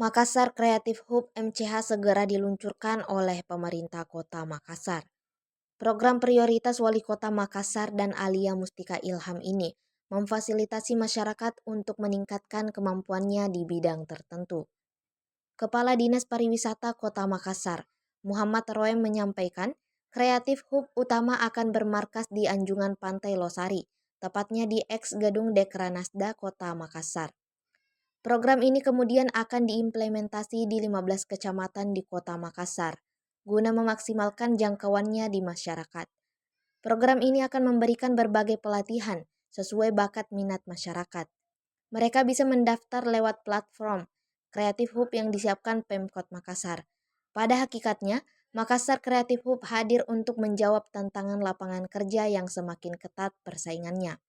Makassar Creative Hub MCH segera diluncurkan oleh pemerintah Kota Makassar. Program prioritas Wali Kota Makassar dan Alia Mustika Ilham ini memfasilitasi masyarakat untuk meningkatkan kemampuannya di bidang tertentu. Kepala Dinas Pariwisata Kota Makassar, Muhammad Roem menyampaikan, Creative Hub utama akan bermarkas di Anjungan Pantai Losari, tepatnya di X Gedung Dekranasda Kota Makassar. Program ini kemudian akan diimplementasi di 15 kecamatan di Kota Makassar, guna memaksimalkan jangkauannya di masyarakat. Program ini akan memberikan berbagai pelatihan sesuai bakat minat masyarakat. Mereka bisa mendaftar lewat platform Creative Hub yang disiapkan Pemkot Makassar. Pada hakikatnya, Makassar Creative Hub hadir untuk menjawab tantangan lapangan kerja yang semakin ketat persaingannya.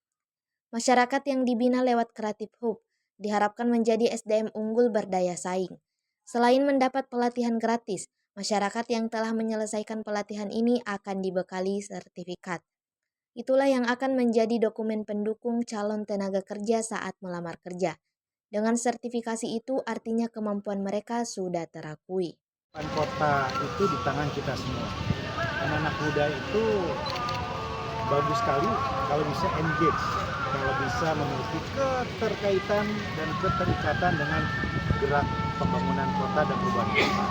Masyarakat yang dibina lewat Creative Hub diharapkan menjadi SDM unggul berdaya saing. Selain mendapat pelatihan gratis, masyarakat yang telah menyelesaikan pelatihan ini akan dibekali sertifikat. Itulah yang akan menjadi dokumen pendukung calon tenaga kerja saat melamar kerja. Dengan sertifikasi itu artinya kemampuan mereka sudah terakui. Kota itu di tangan kita semua. Anak-anak muda itu bagus sekali kalau bisa engage, kalau bisa memiliki keterkaitan dan keterikatan dengan gerak pembangunan kota dan perubahan kota.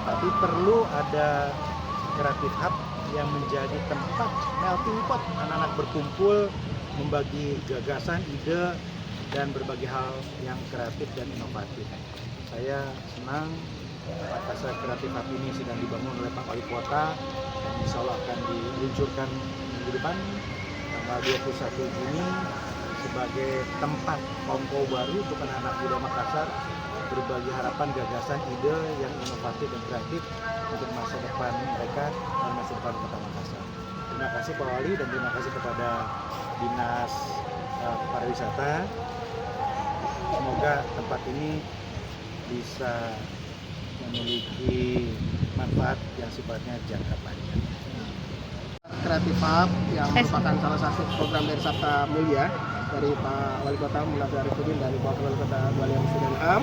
Tapi perlu ada Creative Hub yang menjadi tempat melting pot, anak-anak berkumpul, membagi gagasan, ide, dan berbagai hal yang kreatif dan inovatif. Saya senang Makassar Creative Hub ini sedang dibangun oleh Pak Wali Kota dan insya Allah akan diluncurkan minggu depan tanggal 21 Juni sebagai tempat kongko baru untuk anak-anak muda Makassar berbagi harapan, gagasan, ide yang inovatif dan kreatif untuk masa depan mereka dan masa depan Kota Makassar. Terima kasih Pak Wali dan terima kasih kepada Dinas Pariwisata. Semoga tempat ini bisa memiliki manfaat yang sifatnya jangka panjang. Creative Hub yang merupakan salah satu program dari Sabta Mulia dari Pak Wali Kota Muladi Arifudin dan Pak Wali Kota Alia Mustika Ilham.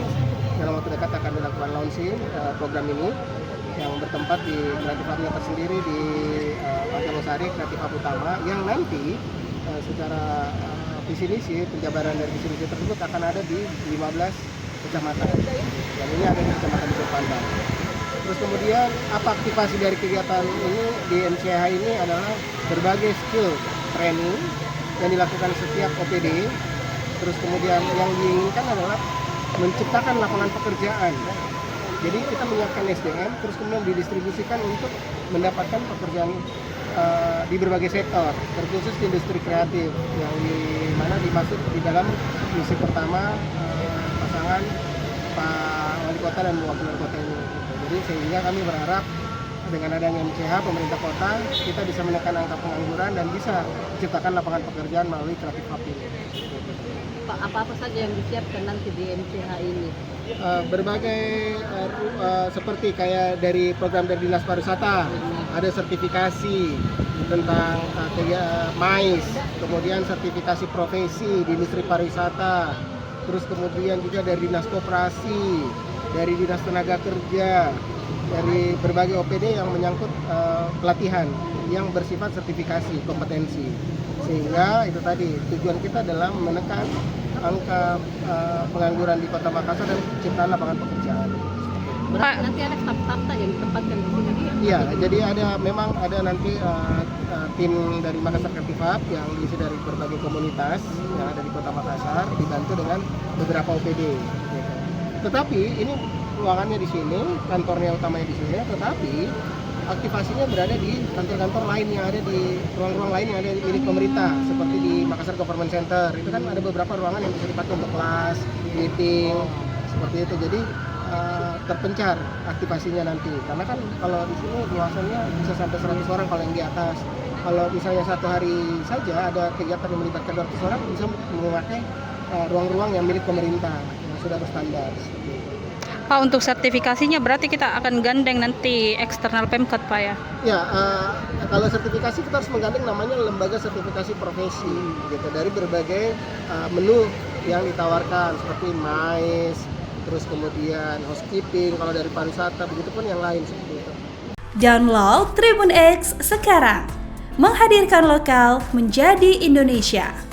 Dalam waktu dekat akan dilakukan launching program ini yang bertempat di Creative Hub-nya tersendiri di Pantai Losari Creative Hub utama yang nanti secara visi misi penjabaran dari visi misi tersebut akan ada di 15 kecamatan. Dan ini ada di Kecamatan Bukit Pantai. Terus kemudian apa aktivasi dari kegiatan ini di MCH ini adalah berbagai skill training yang dilakukan setiap OPD. Terus kemudian yang diinginkan adalah menciptakan lapangan pekerjaan. Jadi kita menyiapkan SDM, terus kemudian didistribusikan untuk mendapatkan pekerjaan di berbagai sektor, terkhusus di industri kreatif yang mana dimaksud di dalam misi pertama pasangan Pak Wali Kota dan Wakil Wali Kota ini. Jadi sehingga kami berharap dengan adanya MCH pemerintah kota kita bisa menekan angka pengangguran dan bisa menciptakan lapangan pekerjaan melalui Creative Hub ini. Pak, apa-apa saja yang disiapkan nanti di MCH ini? Berbagai seperti kayak dari program dari Dinas Pariwisata ada sertifikasi tentang MAIS, kemudian sertifikasi profesi di industri pariwisata, terus kemudian juga dari Dinas Koperasi, dari Dinas Tenaga Kerja, dari berbagai OPD yang menyangkut pelatihan yang bersifat sertifikasi kompetensi. Sehingga itu tadi tujuan kita adalah menekan angka pengangguran di Kota Makassar dan penciptaan lapangan pekerjaan. Berarti nanti ada staf-staf yang ditempatkan di sini? Iya, jadi memang ada nanti tim dari Makassar Creative Hub yang diisi dari berbagai komunitas yang ada di Kota Makassar dibantu dengan beberapa OPD. Gitu. Tetapi ini ruangannya di sini, kantornya utamanya di sini, tetapi aktivasinya berada di kantor-kantor lain yang ada di ruang-ruang lain yang ada di milik pemerintah, seperti di Makassar Government Center. Itu kan ada beberapa ruangan yang bisa dipakai untuk kelas, meeting, seperti itu. Jadi terpencar aktivasinya nanti. Karena kan kalau di sini luasannya bisa sampai 100 orang kalau yang di atas. Kalau misalnya satu hari saja ada kegiatan yang melibatkan 200 orang bisa memakai ruang-ruang yang milik pemerintah yang sudah berstandar. Pak, untuk sertifikasinya berarti kita akan gandeng nanti eksternal Pemkot, Pak ya? Ya, kalau sertifikasi kita harus menggandeng namanya lembaga sertifikasi profesi, gitu, dari berbagai menu yang ditawarkan seperti MAIS, terus kemudian housekeeping, kalau dari pariwisata, begitu pun yang lain seperti itu. Download Tribun X sekarang, menghadirkan lokal menjadi Indonesia.